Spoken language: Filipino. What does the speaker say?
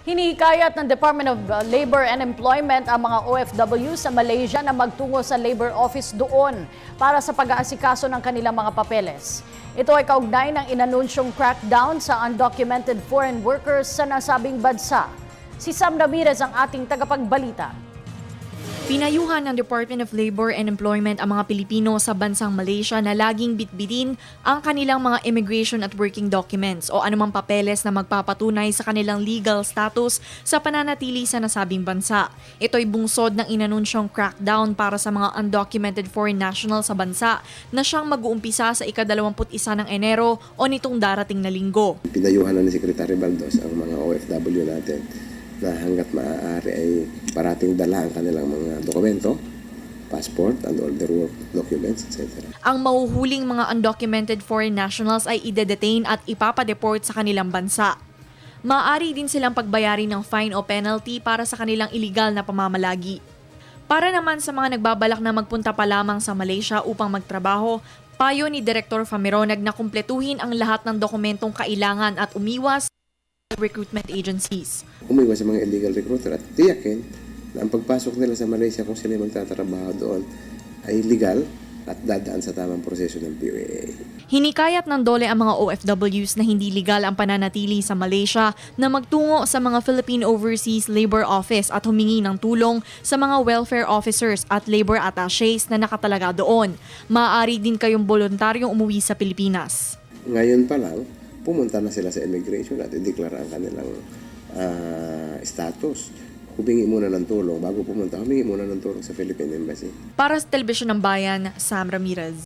Hinihikayat ng Department of Labor and Employment ang mga OFW sa Malaysia na magtungo sa labor office doon para sa pag-aasikaso ng kanilang mga papeles. Ito ay kaugnay ng inanunsyong crackdown sa undocumented foreign workers sa nasabing bansa. Si Sam Ramirez ang ating tagapagbalita. Pinayuhan ng Department of Labor and Employment ang mga Pilipino sa bansang Malaysia na laging bitbitin ang kanilang mga immigration at working documents o anumang papeles na magpapatunay sa kanilang legal status sa pananatili sa nasabing bansa. Ito'y bungsod ng inanunsyong crackdown para sa mga undocumented foreign nationals sa bansa na siyang mag-uumpisa sa ika-21 ng Enero o nitong darating na linggo. Pinayuhan na ni Secretary Baldos ang mga OFW natin na hanggat maaari ay parating dala ang kanilang mga dokumento, passport and all their work documents, etc. Ang mahuhuling mga undocumented foreign nationals ay ide-detain at ipapadeport sa kanilang bansa. Maaari din silang pagbayarin ng fine o penalty para sa kanilang iligal na pamamalagi. Para naman sa mga nagbabalak na magpunta pa lamang sa Malaysia upang magtrabaho, payo ni Director Famironag na kumpletuhin ang lahat ng dokumentong kailangan at umiwas recruitment agencies. Umiwas sa mga illegal recruiter at tiyakin na ang pagpasok nila sa Malaysia kung sila magtatrabaho doon ay legal at dadaan sa tamang proseso ng POA. Hinikayat ng DOLE ang mga OFWs na hindi legal ang pananatili sa Malaysia na magtungo sa mga Philippine Overseas Labor Office at humingi ng tulong sa mga welfare officers at labor attachés na nakatalaga doon. Maaari din kayong voluntaryong umuwi sa Pilipinas. Ngayon pa lang, pumunta na sila sa immigration at ideklara ang kanilang status. Humingi muna ng tulong. Bago pumunta, humingi muna ng tulong sa Philippine Embassy. Para sa Telebisyon ng Bayan, Sam Ramirez.